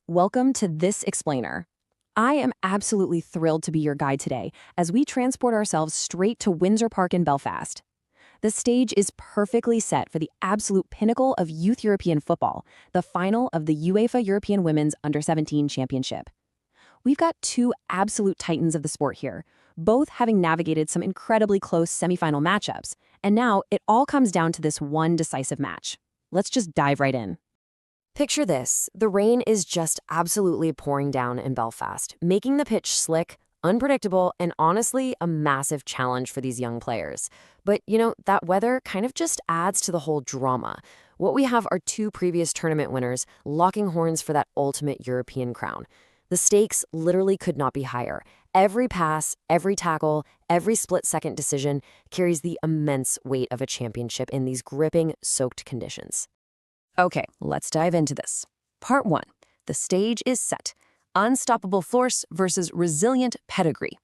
Welcome to This Explainer. I am absolutely thrilled to be your guide today as we transport ourselves straight to Windsor Park in Belfast. The stage is perfectly set for the absolute pinnacle of youth European football, the final of the UEFA European Women's Under-17 Championship. We've got two absolute titans of the sport here, both having navigated some incredibly close semifinal matchups, and now it all comes down to this one decisive match. Let's just dive right in. Picture this. The rain is just absolutely pouring down in Belfast, making the pitch slick, unpredictable, and honestly a massive challenge for these young players. But, that weather kind of just adds to the whole drama. What we have are two previous tournament winners locking horns for that ultimate European crown. The stakes literally could not be higher. Every pass, every tackle, every split-second decision carries the immense weight of a championship in these gripping, soaked conditions. Okay, let's dive into this. Part 1. The stage is set. Unstoppable force versus resilient pedigree.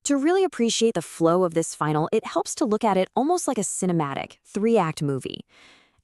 To really appreciate the flow of this final, it helps to look at it almost like a cinematic, three-act movie.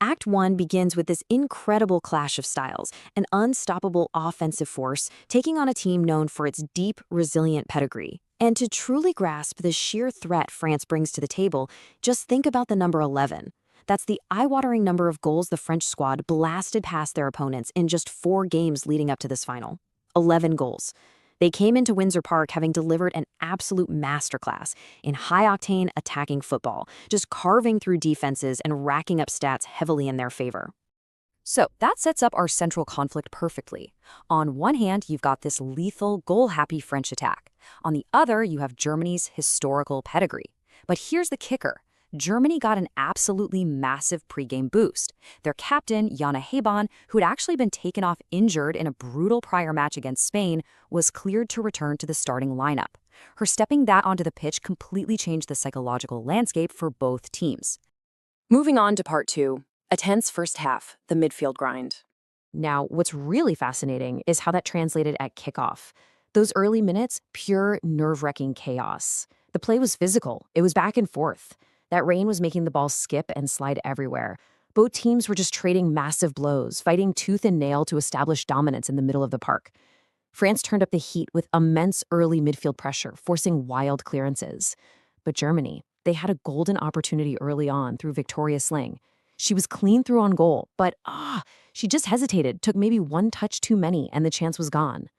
Act 1 begins with this incredible clash of styles, an unstoppable offensive force taking on a team known for its deep, resilient pedigree. And to truly grasp the sheer threat France brings to the table, just think about the number 11. That's the eye-watering number of goals the French squad blasted past their opponents in just 4 games leading up to this final. 11 goals. They came into Windsor Park having delivered an absolute masterclass in high-octane attacking football, just carving through defenses and racking up stats heavily in their favor. So that sets up our central conflict perfectly. On one hand, you've got this lethal, goal-happy French attack. On the other, you have Germany's historical pedigree. But here's the kicker. Germany got an absolutely massive pregame boost. Their captain, Jana Hebon, who had actually been taken off injured in a brutal prior match against Spain, was cleared to return to the starting lineup. Her stepping that onto the pitch completely changed the psychological landscape for both teams. Moving on to part 2, a tense first half, the midfield grind. Now, what's really fascinating is how that translated at kickoff. Those early minutes, pure nerve-wracking chaos. The play was physical. It was back and forth. That rain was making the ball skip and slide everywhere. Both teams were just trading massive blows, fighting tooth and nail to establish dominance in the middle of the park. France turned up the heat with immense early midfield pressure, forcing wild clearances. But Germany, they had a golden opportunity early on through Victoria Sling. She was clean through on goal, but she just hesitated, took maybe one touch too many, and the chance was gone.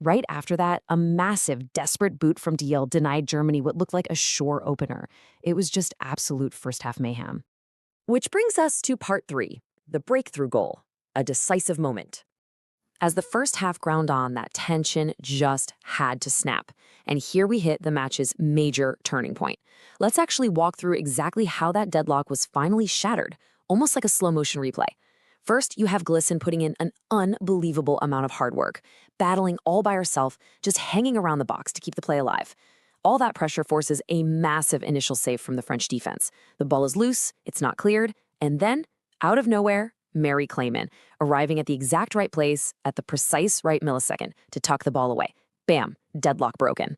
Right after that, a massive, desperate boot from DL denied Germany what looked like a sure opener. It was just absolute first-half mayhem. Which brings us to part 3, the breakthrough goal, a decisive moment. As the first half ground on, that tension just had to snap. And here we hit the match's major turning point. Let's actually walk through exactly how that deadlock was finally shattered, almost like a slow-motion replay. First, you have Glisson putting in an unbelievable amount of hard work, battling all by herself, just hanging around the box to keep the play alive. All that pressure forces a massive initial save from the French defense. The ball is loose, it's not cleared, and then, out of nowhere, Mirja Kleemann, arriving at the exact right place at the precise right millisecond to tuck the ball away. Bam, deadlock broken.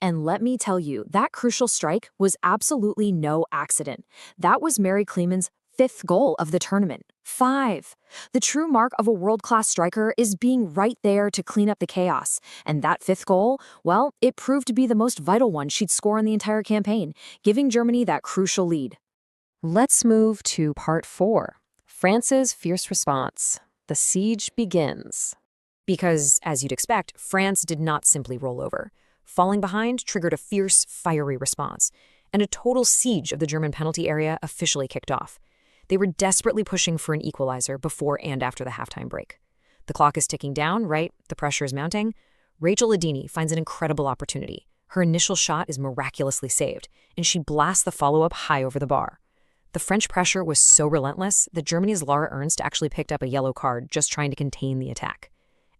And let me tell you, that crucial strike was absolutely no accident. That was Mirja Kleemann's 5th goal of the tournament. 5. The true mark of a world-class striker is being right there to clean up the chaos. And that 5th goal, well, it proved to be the most vital one she'd score in the entire campaign, giving Germany that crucial lead. Let's move to part 4. France's fierce response. The siege begins. Because, as you'd expect, France did not simply roll over. Falling behind triggered a fierce, fiery response, and a total siege of the German penalty area officially kicked off. They were desperately pushing for an equalizer before and after the halftime break. The clock is ticking down, right? The pressure is mounting. Rachel Ladini finds an incredible opportunity. Her initial shot is miraculously saved, and she blasts the follow-up high over the bar. The French pressure was so relentless that Germany's Laura Ernst actually picked up a yellow card just trying to contain the attack.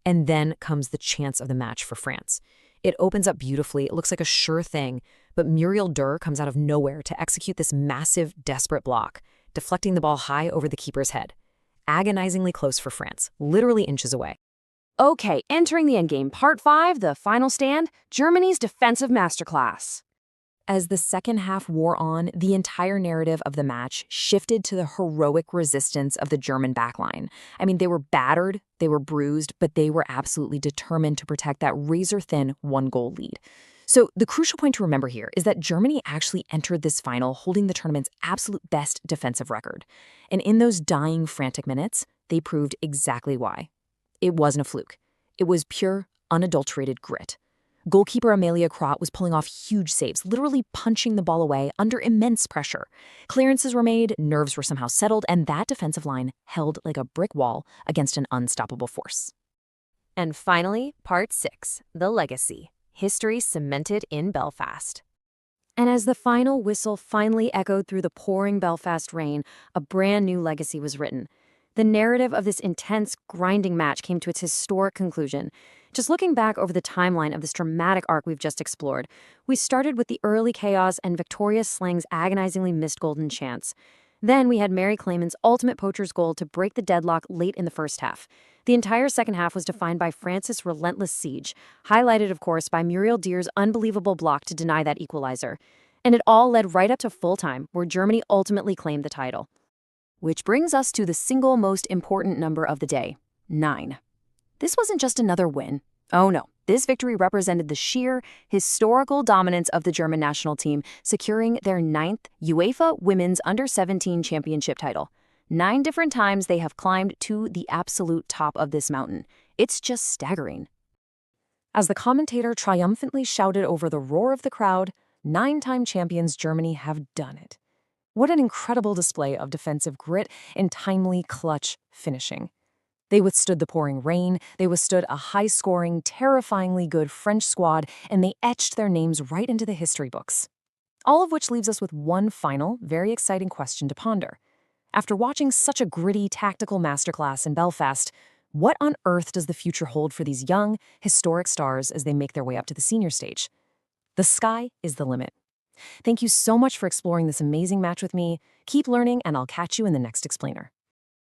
And then comes the chance of the match for France. It opens up beautifully, it looks like a sure thing, but Muriel Durr comes out of nowhere to execute this massive, desperate block, deflecting the ball high over the keeper's head. Agonizingly close for France, literally inches away. Okay, entering the endgame, part 5, the final stand, Germany's defensive masterclass. As the second half wore on, the entire narrative of the match shifted to the heroic resistance of the German backline. I mean, they were battered, they were bruised, but they were absolutely determined to protect that razor-thin one-goal lead. So the crucial point to remember here is that Germany actually entered this final holding the tournament's absolute best defensive record. And in those dying, frantic minutes, they proved exactly why. It wasn't a fluke. It was pure, unadulterated grit. Goalkeeper Mirja Kropp was pulling off huge saves, literally punching the ball away under immense pressure. Clearances were made, nerves were somehow settled, and that defensive line held like a brick wall against an unstoppable force. And finally, Part 6, The Legacy. History cemented in Belfast. And as the final whistle finally echoed through the pouring Belfast rain, a brand new legacy was written. The narrative of this intense, grinding match came to its historic conclusion. Just looking back over the timeline of this dramatic arc we've just explored, we started with the early chaos and Victoria Slang's agonizingly missed golden chance. Then we had Mary Kleemann's ultimate poacher's goal to break the deadlock late in the first half. The entire second half was defined by France's relentless siege, highlighted, of course, by Muriel Deer's unbelievable block to deny that equalizer. And it all led right up to full-time, where Germany ultimately claimed the title. Which brings us to the single most important number of the day, 9. This wasn't just another win. Oh no, this victory represented the sheer, historical dominance of the German national team, securing their 9th UEFA Women's Under-17 championship title. 9 different times they have climbed to the absolute top of this mountain. It's just staggering. As the commentator triumphantly shouted over the roar of the crowd, 9-time champions Germany have done it. What an incredible display of defensive grit and timely, clutch finishing. They withstood the pouring rain, they withstood a high-scoring, terrifyingly good French squad, and they etched their names right into the history books. All of which leaves us with one final, very exciting question to ponder. After watching such a gritty, tactical masterclass in Belfast, what on earth does the future hold for these young, historic stars as they make their way up to the senior stage? The sky is the limit. Thank you so much for exploring this amazing match with me. Keep learning, and I'll catch you in the next explainer.